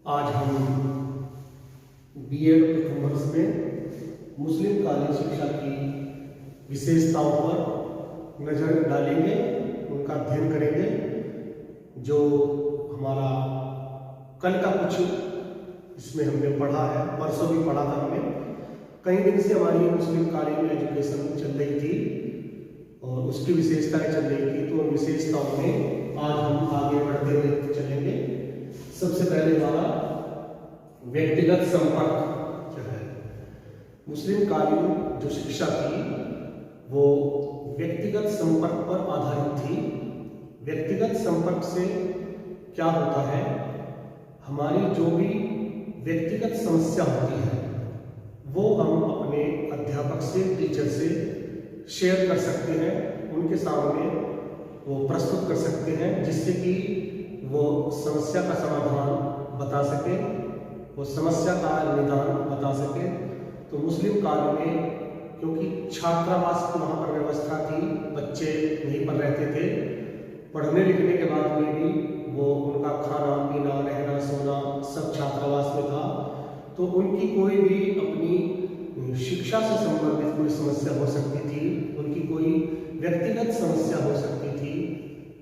आज हम बीएड प्रथम वर्ष में मुस्लिम कालीन शिक्षा की विशेषताओं पर नज़र डालेंगे, उनका अध्ययन करेंगे। जो हमारा कल का कुछ इसमें हमने पढ़ा है, परसों भी पढ़ा था हमने। कई दिन से हमारी मुस्लिम कालीन एजुकेशन चल रही थी और उसकी विशेषताएं चल रही थी, तो उन विशेषताओं में आज हम आगे बढ़ते हुए चलेंगे। सबसे पहले हमारा व्यक्तिगत संपर्क जो है, मुस्लिम कालीन जो शिक्षा थी वो व्यक्तिगत संपर्क पर आधारित थी। व्यक्तिगत संपर्क से क्या होता है, हमारी जो भी व्यक्तिगत समस्या होती है वो हम अपने अध्यापक से, टीचर से शेयर कर सकते हैं, उनके सामने वो प्रस्तुत कर सकते हैं, जिससे कि वो समस्या का समाधान बता सके, वो समस्या का निदान बता सके। तो मुस्लिम काल में क्योंकि छात्रावास की वहाँ पर व्यवस्था थी, बच्चे वहीं पर रहते थे, पढ़ने लिखने के बाद में भी वो उनका खाना पीना रहना सोना सब छात्रावास में था। तो उनकी कोई भी अपनी शिक्षा से संबंधित कोई समस्या हो सकती थी, उनकी कोई व्यक्तिगत समस्या हो सकती थी,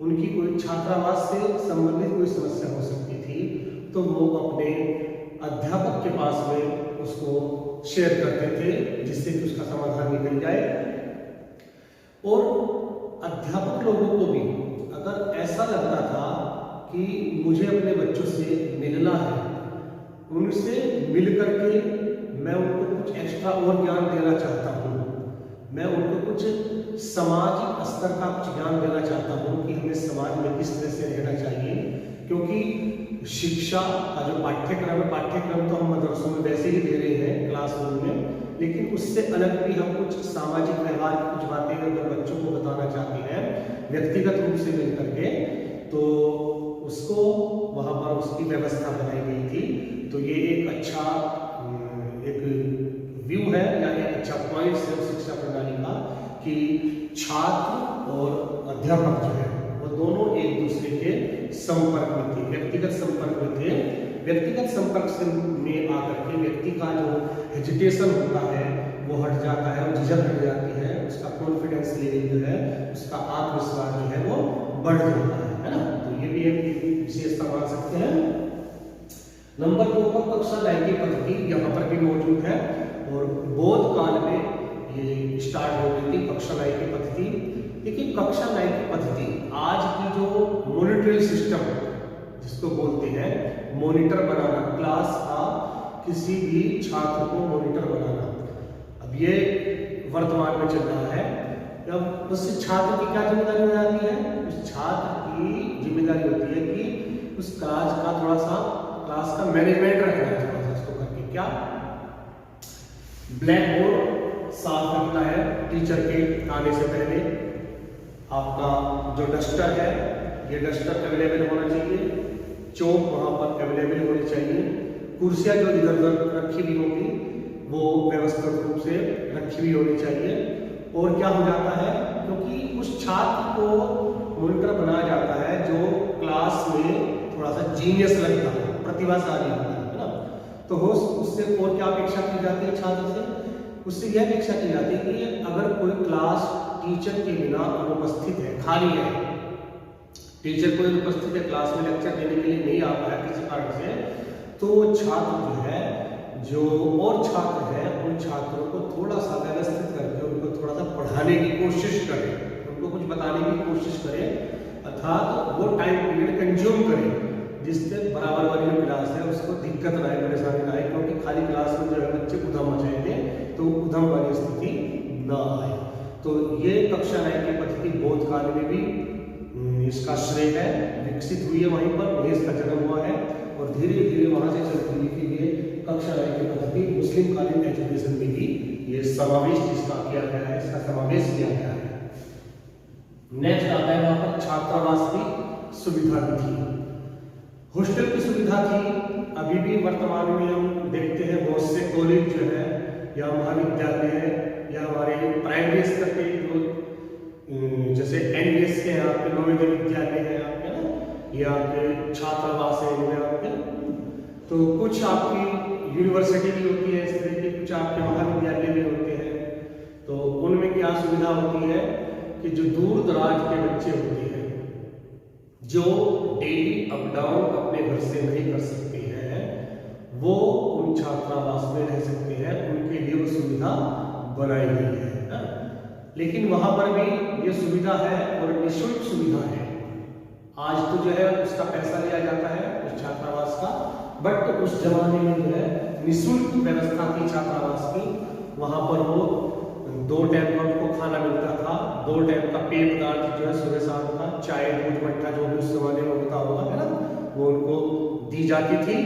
उनकी कोई छात्रावास से संबंधित कोई समस्या हो सकती थी, तो वो अपने अध्यापक के पास में उसको शेयर करते थे, जिससे कि उसका समाधान निकल जाए। और अध्यापक लोगों को भी अगर ऐसा लगता था कि मुझे अपने बच्चों से मिलना है, उनसे मिल करके मैं उनको कुछ एक्स्ट्रा और ज्ञान देना चाहता हूँ, मैं उनको कुछ सामाजिक स्तर का कुछ ज्ञान देना चाहता हूँ कि हमें समाज में किस तरह से रहना चाहिए। क्योंकि शिक्षा का जो पाठ्यक्रम है, पाठ्यक्रम तो हम मदरसों में वैसे ही दे रहे हैं क्लासरूम में, लेकिन उससे अलग भी हम कुछ सामाजिक व्यवहार की कुछ बातें अगर बच्चों को बताना चाहते हैं व्यक्तिगत रूप से मिल करके, तो उसको वहाँ पर उसकी व्यवस्था बनाई गई थी। तो ये एक अच्छा एक व्यू है या एक अच्छा पॉइंट है शिक्षा प्रणाली का कि छात्र और अध्यापक जो है वो दोनों एक दूसरे के संपर्क में थे, व्यक्तिगत संपर्क में थे। व्यक्तिगत संपर्क से में आकर के व्यक्ति का जो हेजिटेशन होता है वो हट जाता है, वो झिझक हट जाती है, उसका कॉन्फिडेंस लेवल जो है, उसका आत्मविश्वास जो है वो बढ़ जाता है ना। तो ये भी एक विशेषता मान सकते हैं। नंबर 2 पर कक्षा नई की पद्धति यहाँ पर भी मौजूद है और बौद्ध काल में ये स्टार्ट हो गई थी कक्षा नई की पद्धति। लेकिन कक्षा नई की पद्धति आज की जो मॉनिटरिंग सिस्टम जिसको बोलते हैं, मॉनिटर बनाना, क्लास का किसी भी छात्र को मॉनिटर बनाना, अब ये वर्तमान में चल रहा है। अब उस छात्र की क्या जिम्मेदारी हो जाती है, उस छात्र की जिम्मेदारी होती है कि उस क्लास का थोड़ा सा क्लास का मैनेजमेंट रखना है, थोड़ा सा उसको करके क्या ब्लैक बोर्ड साफ रखना है टीचर के आने से पहले, आपका जो डस्टर है ये डस्टर अवेलेबल होना चाहिए, चौक वहाँ पर अवेलेबल होनी चाहिए, कुर्सियाँ जो इधर उधर रखी हुई होंगी वो व्यवस्थित रूप से रखी हुई होनी चाहिए। और क्या हो जाता है, क्योंकि उस छात्र को मॉनिटर बनाया जाता है जो क्लास में थोड़ा सा जीनियस लगता है, प्रतिभाशाली होता है ना, तो हो उससे और क्या अपेक्षा की जाती है छात्र से, उससे यह अपेक्षा की जाती है कि अगर कोई क्लास टीचर के बिना अनुपस्थित है, खाली है, टीचर कोई उपस्थित है क्लास में लेक्चर देने के लिए नहीं आ पाया किसी कारण से, तो वो छात्र जो है, जो और छात्र है, उन छात्रों को थोड़ा सा व्यवस्थित करके उनको थोड़ा सा पढ़ाने की कोशिश करें, उनको कुछ बताने की कोशिश करें, अर्थात वो टाइम पीरियड कंज्यूम करें जिससे बराबर वाली जो क्लास है उसको दिक्कत ना आए, परेशानी ना आए। क्योंकि खाली क्लास में जो है बच्चे उधम मचाएंगे तो उधम वाली स्थिति ना आए। तो ये कक्षा नई की पद्धति बौद्ध काल में भी इसका श्रेय है, विकसित हुई है, वहीं पर वहीं इसका जन्म हुआ है और धीरे धीरे वहां से चलती हुई फिर ये कक्षा नई की पद्धति मुस्लिम कालीन एजुकेशन में भी ये समावेश जिसका किया गया है, इसका समावेश किया गया है। नेक्स्ट आता है वहां पर छात्रावास की सुविधा भी थी, हॉस्टल की सुविधा थी। अभी भी वर्तमान में हम देखते हैं बहुत से कॉलेज जो है या महाविद्यालय है या हमारे प्राइमरी स्तर के जो जैसे NVS के यहाँ पे नवोदय विद्यालय है आपके ना, ये आपके छात्रावास है इनमें आपके, तो कुछ आपकी यूनिवर्सिटी भी होती है इस तरह की, कुछ आपके महाविद्यालय भी होते हैं। तो उनमें क्या सुविधा होती है कि जो दूर दराज के बच्चे होते हैं, जो डेली अप डाउन अपने घर से नहीं कर सकते हैं, वो उन छात्रावास में रह सकते हैं, उनके लिए वो सुविधा बनाई गई है ना? लेकिन वहां पर भी ये सुविधा है और निःशुल्क सुविधा है। आज तो जो है उसका पैसा लिया जाता है उस छात्रावास का, बट उस जमाने में जो है निःशुल्क व्यवस्था थी छात्रावास की। वहां पर वो 2 टाइम का उनको खाना मिलता था, 2 टाइम का पेय पदार्थ जो है सुबह शाम का, चाय दूध मट्ठा जो भी उस जमाने में होता होगा, है ना, वो उनको दी जाती थी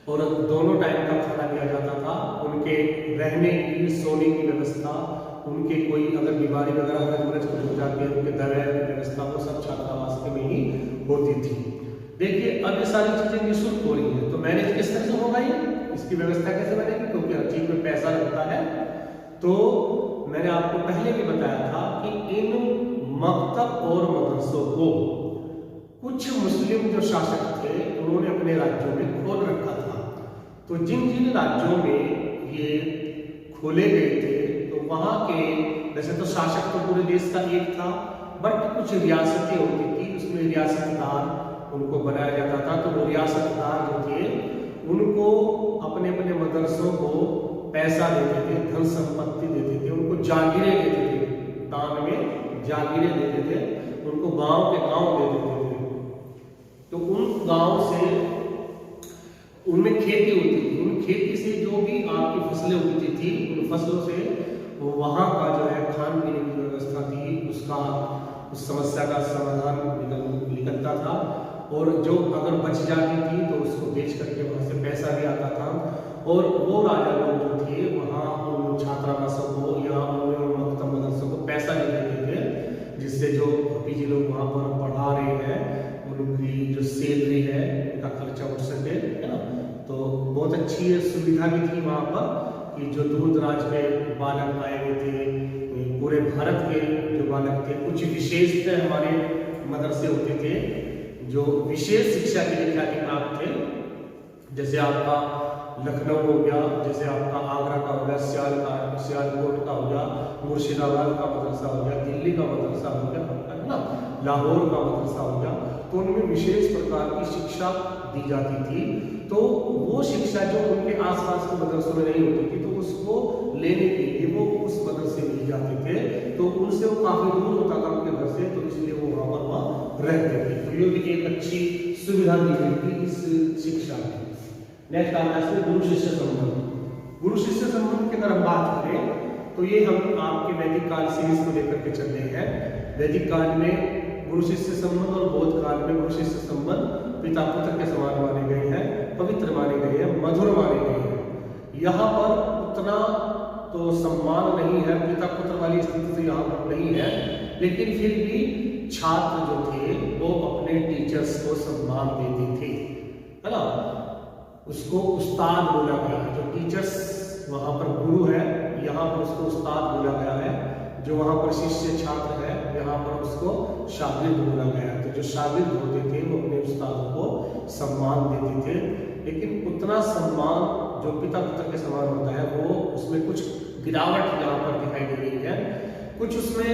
और दोनों टाइम का खाना दिया जाता था। उनके रहने की, सोने की व्यवस्था, उनके कोई अगर बीमारी वगैरह हो जाती है, उनके दवाई की व्यवस्था, वो सब छात्रावास में ही होती थी। देखिए अब ये सारी चीजें निःशुल्क हो रही है, तो मैनेज किस तरह से होगा, ये इसकी व्यवस्था कैसे बनेगी, क्योंकि हर चीज में पैसा लगता है। तो मैंने आपको पहले भी बताया था कि इन मकतब और मदरसों को कुछ मुस्लिम जो शासक थे उन्होंने अपने राज्यों में खोल रखा था। तो जिन जिन राज्यों में ये खोले गए थे, तो वहां के, वैसे तो शासक तो पूरे देश का एक था, बट कुछ रियासतें होती थी, उसमें रियासतदार उनको बनाया जाता था। तो वो रियासतदार जो थे उनको अपने अपने मदरसों को पैसा देते थे, धन संपत्ति देते थे, उनको जागीरें देते थे, दान में जागीरें देते थे, उनको गांव के गांव दे देते थे। तो उन गांव से, उनमें खेती होती थी, उन खेती से जो भी आपकी फसलें उगती थी, उन फसलों से वहां का जो है खान पीने की व्यवस्था थी, उसका उस समस्या का समाधान निकलता था। और जो अगर बच जाती थी तो उसको बेच करके वहां से पैसा भी आता था। और वो राजा लोग जो थे वहाँ उन छात्रावासों को या उन मकतब मदरसों को पैसा दे देते थे, जिससे जो पीजी लोग वहाँ पर पढ़ा रहे हैं उनकी जो सैलरी है उनका खर्चा उठ सके, है ना। तो बहुत अच्छी सुविधा भी थी वहाँ पर कि जो दूर दराज के बालक आए हुए थे, पूरे भारत के जो बालक थे, कुछ विशेषतः हमारे मदरसे होते थे जो विशेष शिक्षा के लिए ख्याति प्राप्त थे, जैसे आपका लखनऊ हो गया, जैसे आपका आगरा का हो गया, सियालकोट का हो गया, मुर्शिदाबाद का मदरसा हो गया, दिल्ली का मदरसा हो गया, है ना, लाहौर का मदरसा हो गया। तो उनमें विशेष प्रकार की शिक्षा दी जाती थी। तो वो शिक्षा जो उनके आसपास के मदरसों में नहीं होती थी, तो उसको लेने के लिए वो उस मदरसे में जाते थे। तो उनसे वो काफी दूर होता था उनके घर से, तो इसलिए वो वहां रहते थे। तो ये भी एक अच्छी सुविधा दी गई थी इस शिक्षा में। नेक्स्ट आता है गुरु शिष्य संबंध। गुरु शिष्य संबंध की अगर हम बात करें तो ये हम आपके वैदिक काल सीरीज को लेकर के चल रहे हैं। वैदिक काल में गुरु शिष्य संबंध और बौद्ध काल में गुरु शिष्य संबंध पिता पुत्र के समान माने गए हैं, पवित्र माने गए हैं, मधुर माने गए हैं। यहाँ पर उतना तो सम्मान नहीं है, पिता पुत्र वाली स्थिति तो यहाँ पर नहीं है, लेकिन फिर भी छात्र जो थे वो अपने टीचर्स को सम्मान देते थे, है ना। उसको उस्ताद बोला गया है, जो टीचर्स वहां पर गुरु है, यहाँ पर उसको उस्ताद बोला गया है। जो वहां पर शिष्य छात्र है, यहाँ पर उसको शागिर्द बोला गया है। तो जो शागिर्द होते थे वो अपने उस्ताद को सम्मान देते थे, लेकिन उतना सम्मान जो पिता पुत्र के समान होता है वो उसमें कुछ गिरावट यहाँ पर दिखाई दे रही है। कुछ उसमें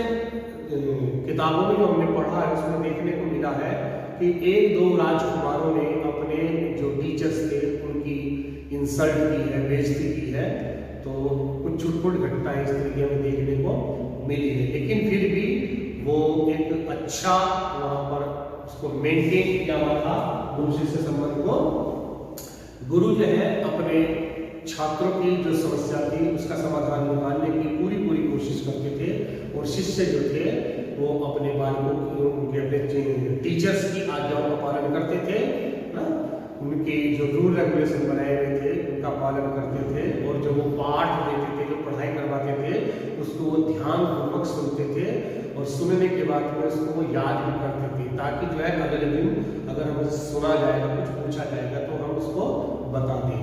किताबों में जो हमने पढ़ा है उसमें देखने को मिला है कि 1-2 राजकुमारों ने अपने जो टीचर्स थे उनकी इंसल्ट की है, बेइज्जती की है। तो कुछ छुटपुट घटनाएं इस तरीके में देखने को मिली है, लेकिन फिर भी वो एक अच्छा वहां पर उसको मेंटेन किया हुआ था गुरु शिष्य संबंध को। गुरु जो है अपने छात्रों की जो समस्या थी उसका समाधान निकालने की पूरी कोशिश करते थे, और शिष्य जो थे वो अपने बालकों की, उनके अपने टीचर्स की आज्ञाओं का पालन करते थे ना। उनके जो रूल रेगुलेशन बनाए हुए थे उनका पालन करते थे, और जो वो पाठ देते थे, जो पढ़ाई करवाते थे, उसको वो ध्यानपूर्वक सुनते थे, और सुनने के बाद में उसको वो याद भी करते थे, ताकि जो है अगले दिन अगर हमें सुना जाएगा, कुछ पूछा जाएगा तो हम उसको बता दें।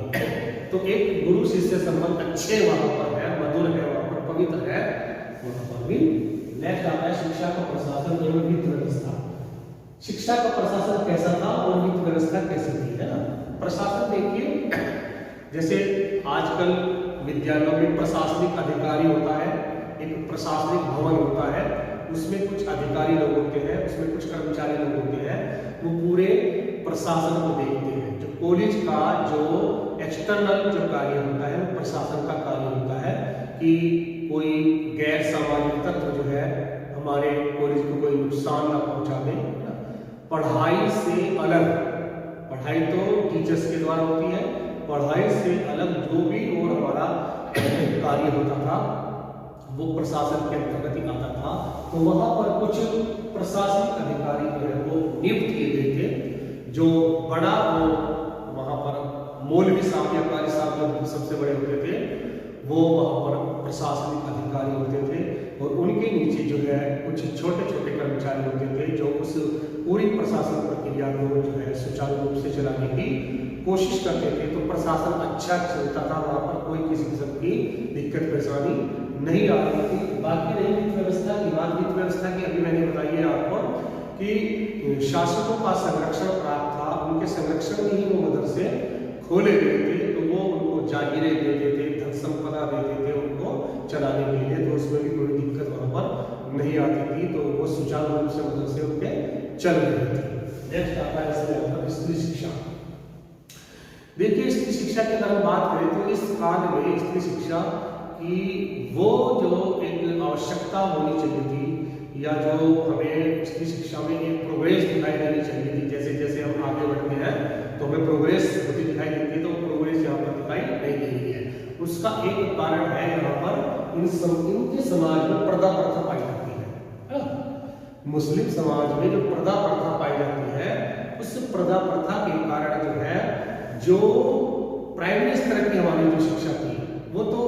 तो एक गुरु शिष्य संबंध अच्छे वहां पर है, मधुर है, वहां पर पवित्र है वहां पर भी। नेक्स्ट आता है शिक्षा का प्रशासन एवं वित्त व्यवस्था। शिक्षा का प्रशासन कैसा था और वित्त व्यवस्था कैसी थी, है ना। प्रशासन देखिए, जैसे आजकल विद्यालयों में प्रशासनिक अधिकारी होता है, एक प्रशासनिक भवन होता है, उसमें कुछ अधिकारी लोग होते हैं, उसमें कुछ कर्मचारी लोग होते हैं, वो पूरे प्रशासन को देखते हैं। जो कॉलेज का जो एक्सटर्नल जो कार्य होता है वो प्रशासन का कार्य होता है कि कोई गैर सामाजिक तत्व जो है हमारे कॉलेज को कोई नुकसान ना पहुंचा दे। पढ़ाई से अलग, पढ़ाई तो टीचर्स के द्वारा होती है, पढ़ाई से अलग जो भी और हमारा कार्य होता था वो प्रशासन के अंतर्गत ही आता था। तो वहां पर कुछ प्रशासनिक अधिकारी जो है वो नियुक्त किए गए थे। जो बड़ा वो वहां पर मौलवी साहब या कारी साहब जो सबसे बड़े होते थे वो वहां पर प्रशासनिक अधिकारी होते थे, और उनके नीचे जो है कुछ छोटे छोटे कर्मचारी होते थे जो उस पूरी प्रशासन प्रक्रिया को जो है सुचारू रूप से चलाने की कोशिश करते थे। तो प्रशासन अच्छा चलता था, वहां पर कोई किसी किस्म की दिक्कत परेशानी नहीं आ रही थी। बाकी रही वित्त व्यवस्था की बात, वित्त व्यवस्था की अभी मैंने बताई है आपको कि शासकों का संरक्षण प्राप्त था, उनके संरक्षण में ही वो मदरसे खोले गए थे। तो वो उनको जागीरें देते थे, धन संपदा देते थे उनको चलाने के लिए, तो उसमें भी कोई दिक्कत वहां पर नहीं आती थी। तो वो सुचारू रूप से मदरसे उनके चल रहे थे। नेक्स्ट आता है इसमें स्त्री शिक्षा। देखिए स्त्री शिक्षा की अगर हम बात करें तो इस काल में स्त्री शिक्षा की वो जो एक आवश्यकता होनी चाहिए थी, या जो हमें स्त्री शिक्षा में एक प्रोग्रेस दिखाई देनी चाहिए थी, जैसे जैसे हम आगे बढ़ते हैं तो हमें प्रोग्रेस होती दिखाई देती है, तो प्रोग्रेस यहाँ पर दिखाई नहीं दे रही है। उसका एक कारण है यहाँ पर इनके समाज में पर्दा प्रथा पाई जाती है। मुस्लिम समाज में जो पर्दा प्रथा पाई जाती है, उस पर्दा प्रथा के कारण जो है जो प्राइमरी स्तर की हमारी जो शिक्षा थी वो तो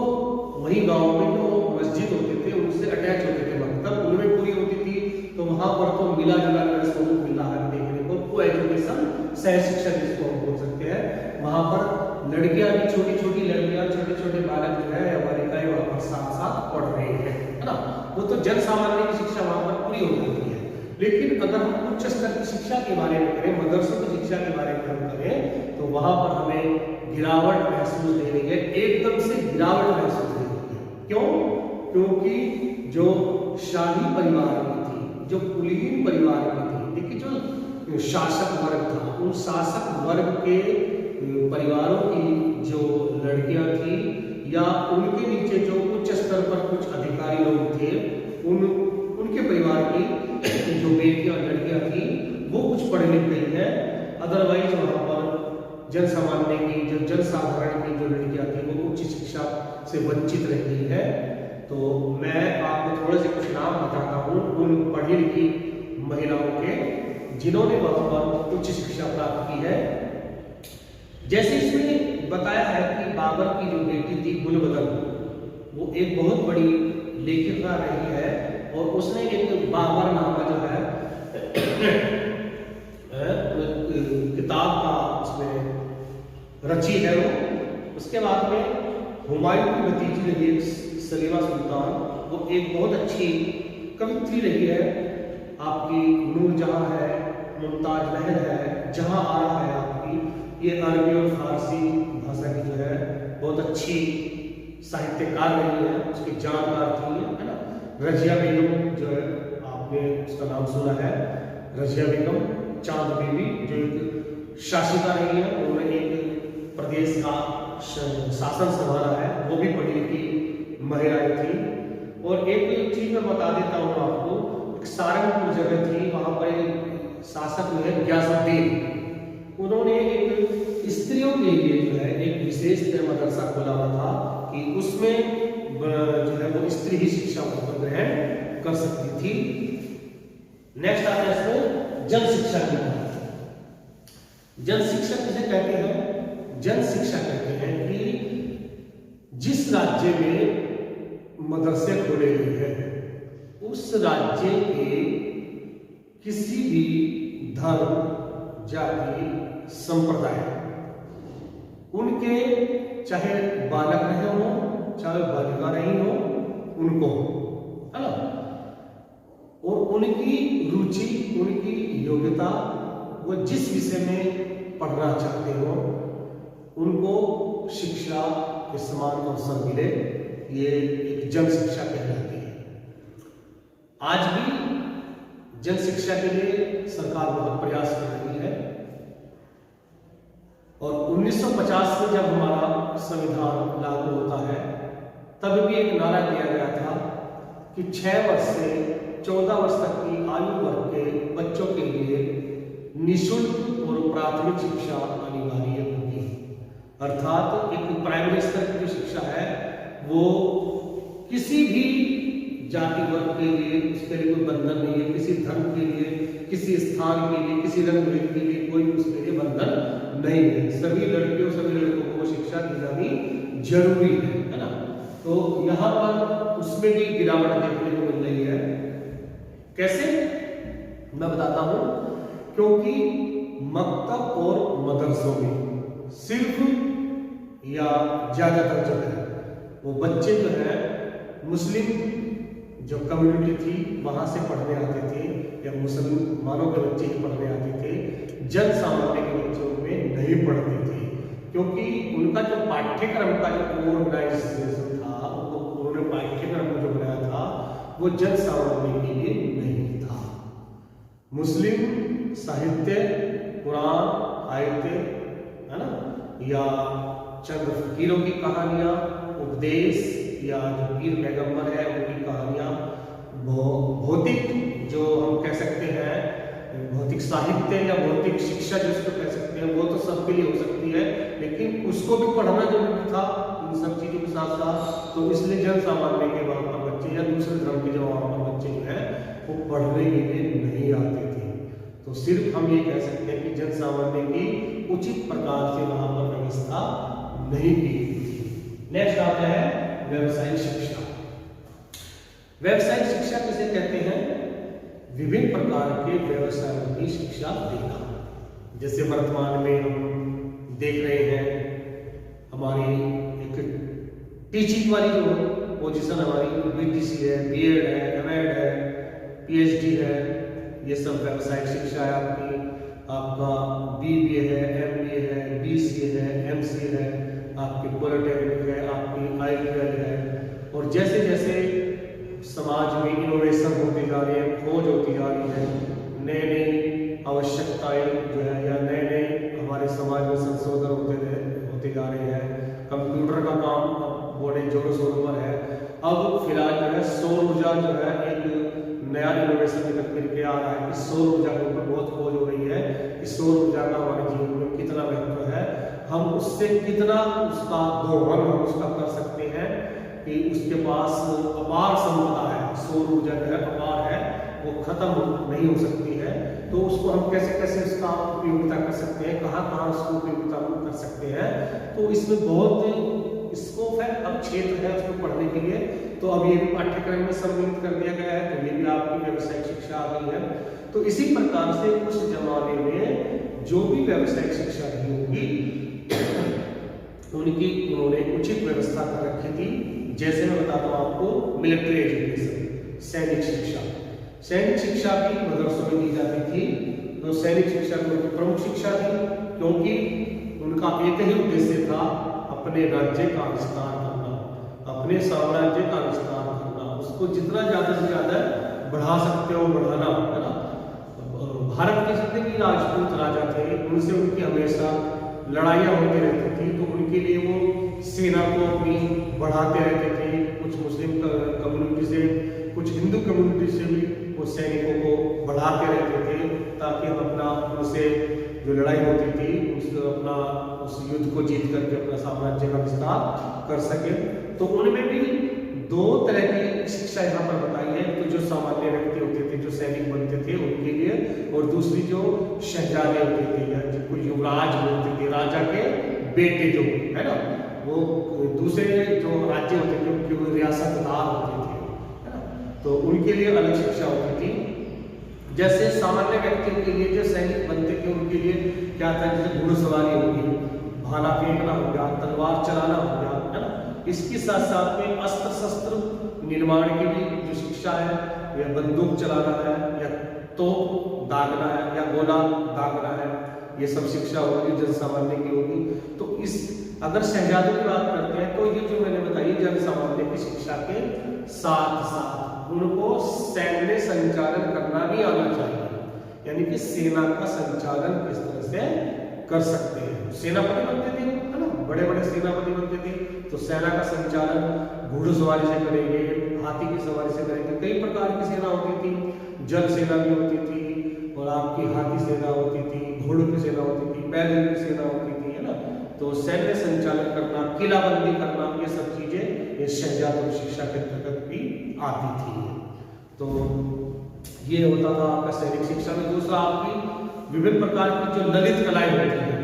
वही गांव में जो मस्जिद होते थे उनसे अटैच होते थे, मतलब उनमें पूरी होती थी। तो वहां पर तो मिला जुला कर स्वरूप मिल रहा है देखने को, को एजुकेशन सह शिक्षा जिसको हम बोल सकते हैं। वहां पर लड़कियां भी, छोटी छोटी लड़कियां, छोटे छोटे बालक जो है बालिकाएं वहां पर साथ साथ पढ़ रहे हैं, है ना। वो तो जन सामान्य की शिक्षा वहां पर पूरी हो जाती है। लेकिन अगर हम उच्च स्तर की शिक्षा के बारे में करें, मदरसों की शिक्षा के बारे में हम करें, तो वहां पर हमें गिरावट महसूस दे रही है, एकदम से गिरावट महसूस दे रही है। क्यों? क्योंकि जो शाही परिवार की थी, जो कुलीन परिवार की थी, देखिए जो शासक वर्ग था, उन शासक वर्ग के परिवारों की जो लड़कियां थी या उनके नीचे जो उच्च स्तर पर कुछ अधिकारी लोग थे, उनके परिवार की जो बेटियां और लड़कियां थी वो कुछ पढ़ लिख गई है। अदरवाइज वहां पर जन सामान्य की, जो जन साधारण की जो लड़कियां थी वो उच्च शिक्षा से वंचित रह गई है। तो मैं आपको थोड़े से कुछ नाम बताता हूँ उन पढ़ी लिखी महिलाओं के जिन्होंने वहां पर उच्च शिक्षा प्राप्त की है। जैसे इसमें बताया है कि बाबर की जो बेटी थी गुलबदन, वो एक बहुत बड़ी लेखिका रही है, और उसने एक बाबर नाम का जो है किताब का उसमें रची है वो। उसके बाद में हुमायूं की भतीजी रही है सलीमा सुल्तान, वो एक बहुत अच्छी कवित्री रही है। आपकी नूरजहां है, मुमताज महल है, जहां आरा है आपकी, ये अरबी और फारसी भाषा की जो है बहुत अच्छी साहित्यकार रही है, उसकी जानकार थी, है ना। रजिया बेगम जो है आपने उसका नाम सुना है, रजिया बेगम चांद बीबी जो एक शासिका रही है, उन्होंने एक प्रदेश का शासन संभाला है, वो भी पढ़ी लिखी महिलाएं थी। और एक चीज मैं बता देता हूँ आपको, एक सारंगपुर जगह थी, वहां पर एक शासक जो है ग्यासुद्दीन, उन्होंने एक स्त्रियों के लिए जो है एक विशेष मदरसा खोला हुआ था कि उसमें जो है वो स्त्री ही शिक्षा को ग्रहण कर सकती थी। नेक्स्ट आता है इसमें जन शिक्षा की बात। जन शिक्षा किसे कहते हैं? जन शिक्षा कहते हैं कि जिस राज्य में मदरसे खोले गए हैं उस राज्य के किसी भी धर्म, जाति, संप्रदाय, उनके चाहे बालक रहे हो चाहे बालिका रही हो, उनको, है ना, और उनकी रुचि, उनकी योग्यता, वो जिस विषय में पढ़ना चाहते हो ये समान अवसर मिले, ये एक जन शिक्षा कहलाती है। आज भी जन शिक्षा के लिए सरकार बहुत प्रयास कर रही है और 1950 में जब हमारा संविधान लागू होता है तब भी एक नारा दिया गया था कि 6 वर्ष से 14 वर्ष तक की आयु वर्ग के बच्चों के लिए निःशुल्क और प्राथमिक शिक्षा अनिवार्य होगी। अर्थात एक प्राइमरी स्तर की जो शिक्षा है वो किसी भी जाति वर्ग के लिए, उसके लिए कोई बंधन नहीं है, किसी धर्म के लिए, किसी स्थान के लिए, किसी रंग भेद के लिए कोई उसके लिए बंधन नहीं है। सभी लड़कियों सभी लड़कों को शिक्षा दी जानी जरूरी है ना। तो यहाँ पर उसमें भी गिरावट देखने को मिल रही है। कैसे, मैं बताता हूं। क्योंकि मकतब और मदरसों में सिर्फ या ज्यादातर जो है वो बच्चे जो है मुस्लिम जो कम्युनिटी थी वहां से पढ़ने आते थे या मुसलमानों के बच्चे ही पढ़ने आते थे, जन सामान्य के बच्चों में नहीं पढ़ते थे। क्योंकि उनका जो पाठ्यक्रम का जो ऑर्गेनाइजेशन था, उन्होंने पाठ्यक्रम जो बनाया था वो जन सामान्य के लिए नहीं था। मुस्लिम साहित्य, कुरान आयतें, है ना, या चंद फकीरों की कहानियां, उपदेश, या जो पीर पैगंबर है उनकी कहानियां, भौतिक जो हम कह सकते हैं भौतिक साहित्य या भौतिक शिक्षा जिसको कह सकते हैं, वो तो सबके लिए हो सकती है, लेकिन उसको भी पढ़ना जरूरी था इन सब चीजों के साथ साथ। तो इसलिए जन सामान्य के वहां पर बच्चे या दूसरे धर्म के जो वहां पर बच्चे जो है वो पढ़ने के लिए नहीं आते थे। तो सिर्फ हम ये कह सकते हैं कि जन सामान्य की उचित प्रकार से वहां पर व्यवस्था नहीं की गई थी। नेक्स्ट आता है व्यावसायिक शिक्षा। व्यावसायिक शिक्षा किसे कहते हैं? विभिन्न प्रकार के व्यवसायों की शिक्षा देना। जैसे वर्तमान में हम देख रहे हैं हमारी एक टीचिंग वाली जो पोजीशन हमारी बीटीसी है, बीएड है, एमएड है, पीएचडी है, ये सब व्यावसायिक शिक्षा है आपकी। आपका बीबीए है, एमबीए है, बीसीए है, एमसीए है, आपकी पॉलिटेक्निक है, आपकी आईटीआई है। और जैसे जैसे समाज में इनोवेशन होती जा रही है, खोज होती जा रही है, नई नई आवश्यकताएं जो है या नए नए हमारे समाज में संशोधन होते जा रहे हैं। कंप्यूटर का काम अब बड़े जोरों शोरों पर है। अब फिलहाल जो है सौर ऊर्जा जो है एक नया इनोवेशन निकल करके आ रहा है कि सौर ऊर्जा के ऊपर बहुत खोज हो रही है कि सौर ऊर्जा का हमारे जीवन में कितना महत्व है, हम उससे कितना उसका दोहन हम उसका कर सकते हैं कि उसके पास अपार संपदा है। सौर ऊर्जा जो है अपार है, वो खत्म नहीं हो सकती है। तो उसको हम कैसे कैसे उसका उपयोगिता कर सकते हैं, कहाँ कहाँ उसको उपयोगिता कर सकते हैं। तो इसमें बहुत स्कोप है, अब क्षेत्र है उसको पढ़ने के लिए। तो अब ये भी पाठ्यक्रम में सम्मिलित कर दिया गया है, तो ये भी आपकी व्यावसायिक शिक्षा आ गई है। तो इसी प्रकार से उस जमाने में जो भी व्यावसायिक शिक्षा रही होगी उनकी उन्होंने उचित व्यवस्था कर रखी थी। जैसे मैं बताता हूँ आपको मिलिट्री एजुकेशन, सैनिक शिक्षा। सैनिक शिक्षा भी मदरसों में दी जाती थी। तो सैनिक शिक्षा उनकी प्रमुख शिक्षा थी, क्योंकि उनका एक ही उद्देश्य था अपने राज्य का विस्तार करना, अपने साम्राज्य का विस्तार करना, उसको जितना ज्यादा से ज्यादा बढ़ा सकते हो बढ़ाना, है ना। भारत के जितने भी राजपूत राजा थे उनसे उनकी हमेशा लड़ाइयाँ होती रहती थी। तो उनके लिए वो सेना को अपनी बढ़ाते रहते थे, कुछ मुस्लिम कम्युनिटी से, कुछ हिंदू कम्युनिटी से भी वो सैनिकों को बढ़ाते रहते थे, ताकि हम अपना उनसे जो लड़ाई होती थी उसको अपना उस युद्ध को जीत करके अपना साम्राज्य का विस्तार कर सके। तो उनमें भी दो तरह की शिक्षा यहाँ पर बताई है। तो जो सामान्य व्यक्ति होते थे, जो सैनिक बनते थे उनके लिए, और दूसरी जो शहजादे होते थे या जिनको युवराज बोलते थे, राजा के बेटे जो है ना, वो दूसरे जो राज्य होते थे उनके वो रियासतदार होते थे, है ना। तो उनके लिए अलग शिक्षा होती थी। जैसे सामान्य व्यक्तियों के लिए जो सैनिक बनते थे उनके लिए क्या था, जैसे घुड़सवारी हो गई, भाला फेंकना हो गया, तलवार चलाना हो गया, है ना। इसके साथ साथ में अस्त्र शस्त्र निर्माण की भी जो शिक्षा है, या बंदूक चलाना है, या तोप दागना है, या गोला दागना है, ये सब शिक्षा होगी जन सामान्य की होगी। तो इस अगर शहजादों की बात करते हैं तो देखो ये जो मैंने बताई जन सामान्य की शिक्षा के साथ साथ उनको सैन्य संचालन करना भी आना चाहिए, यानी कि सेना का संचालन किस तरह से कर सकते हैं। सेनापति बनते थे, है ना, बड़े बड़े सेनापति बनते थे, तो सेना का संचालन घुड़सवारी से करेंगे, हाथी की सवारी से करेंगे। कई प्रकार की सेना होती थी, जल सेना भी होती थी और आपकी हाथी सेना होती थी, घोड़ों की सेना होती थी, पैदल की सेना होती थी, है ना। तो सैन्य संचालन करना, किलाबंदी करना, ये सब चीजें ये शहजाद शिक्षा के अंतर्गत भी आती थी। तो ये होता था आपका सैनिक शिक्षा में। दूसरा आपकी विभिन्न प्रकार की जो ललित कलाएं होती हैं,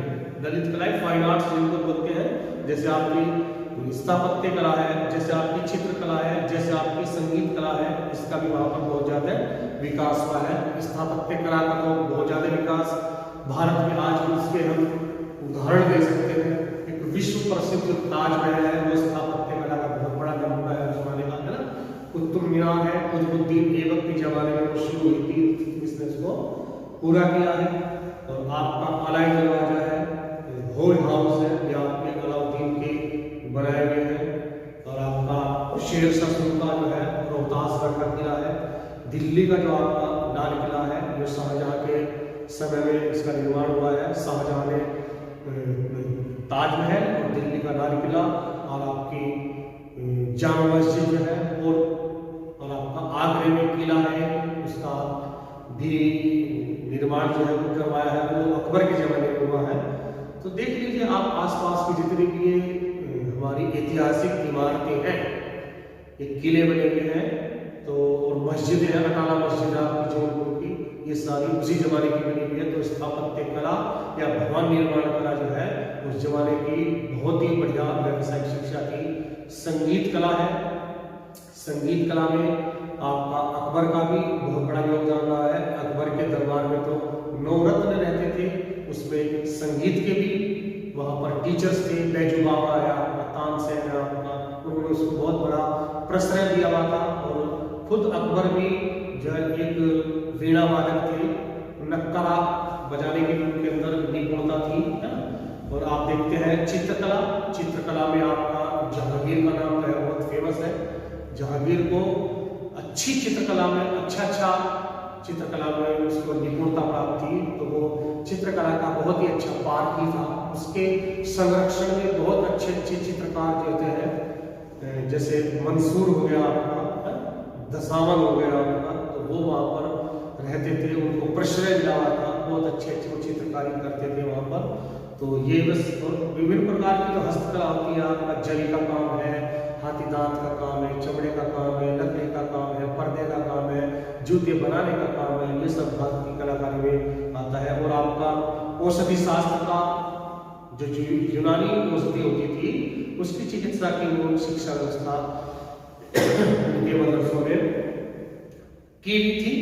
ललित कलाएं फाइन आर्ट्स जिनको बोलते हैं, जैसे आपकी स्थापत्य कला है, जैसे आपकी चित्रकला है, जैसे आपकी संगीत कला है, इसका भी वहां पर बहुत ज्यादा विकास हुआ है। स्थापत्य कला का तो बहुत ज्यादा विकास भारत में आज भी, उसके हम उदाहरण दे सकते हैं। एक विश्व प्रसिद्ध जो ताजमहल है वो स्थापत्य कला का बहुत बड़ा नमूना है जमाने का, है ना। कुतुब मीनार है, कुतुबुद्दीन ऐबक के जमाने में वो शुरू हुई थी, इसने इसको पूरा किया है। और आपका अलाई दरवाजा है, हौज हाउस है, ये आपके अलाउद्दीन के बनाए गए हैं। और आपका शेर शाह सूरी जो है रोहतासगढ़ का किला है। दिल्ली का जो आपका लाल किला है वो शाहजहां के समय में इसका निर्माण हुआ है। शाहजहां ने ताजमहल और दिल्ली का लाल किला और आपकी जामा मस्जिद जो है और आपका आगरे में किला है, उसका भी निर्माण जो है वो करवाया है, वो अकबर के जमाने में हुआ है। तो देख लीजिए आप आसपास की जितनी भी ये हमारी ऐतिहासिक इमारतें हैं, ये किले बने हुए हैं, तो और मस्जिद है, अटाला मस्जिद आपकी जौनपुर की, ये सारी उसी जमाने की बनी हुई है। तो स्थापत्य कला या भवन निर्माण कला जो है उस जमाने की बहुत ही बढ़िया व्यावसायिक शिक्षा की। संगीत कला है, संगीत कला में आपका अकबर का भी बहुत बड़ा योगदान रहा है। अकबर के दरबार में तो 9 रत्न रहते थे, उसमें संगीत के भी वहां पर टीचर्स थे। बैजू बाबा या तानसेन है आपका, उन्होंने उसको बहुत बड़ा प्रश्रय दिया हुआ था। और खुद अकबर भी जो एक वीणा वादक थे, नक्करा बजाने की उनके अंदर निपुणता थी, है ना। और आप देखते हैं चित्रकला, चित्रकला में आपका जहांगीर का नाम है, बहुत फेमस है। जहांगीर को अच्छी चित्रकला में अच्छा चित्रकला में उसको निपुणता प्राप्त थी, तो वो चित्रकला का बहुत ही अच्छा पारखी था। उसके संरक्षण में बहुत अच्छे चित्रकार जो हैं, जैसे मंसूर हो गया आपका, दसावन हो गया आपका, तो वो वहाँ पर रहते थे, उनको प्रश्रय मिला हुआ था, बहुत अच्छे वो चित्रकारी करते थे वहाँ पर। तो ये बस, और विभिन्न प्रकार की जो हस्तकला होती है, आपका जरी का काम है, हाथी दांत का काम है, चमड़े का काम है, लकड़ी का काम है, पर्दे का काम है, जूते बनाने का काम है, ये सब भारत की कलाकारी में आता है। और आपका औषधि शास्त्र का जो यूनानी औषधि होती थी, उसकी चिकित्सा की वो शिक्षा व्यवस्था उनके मदरसों में की थी।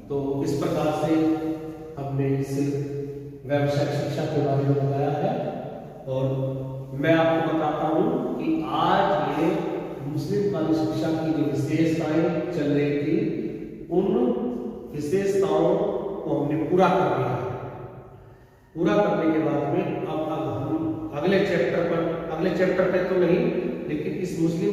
तो इस प्रकार से हमने इस व्यावसायिक शिक्षा के बारे में बताया है। और मैं आपको बताता हूं कि आज ये मुस्लिम कालीन शिक्षा की जो विशेषताएं चल रही थी, उन विशेषताओं को हमने पूरा कर लिया है। पूरा करने के बाद में अब हम अगले चैप्टर पे तो नहीं, लेकिन इस मुस्लिम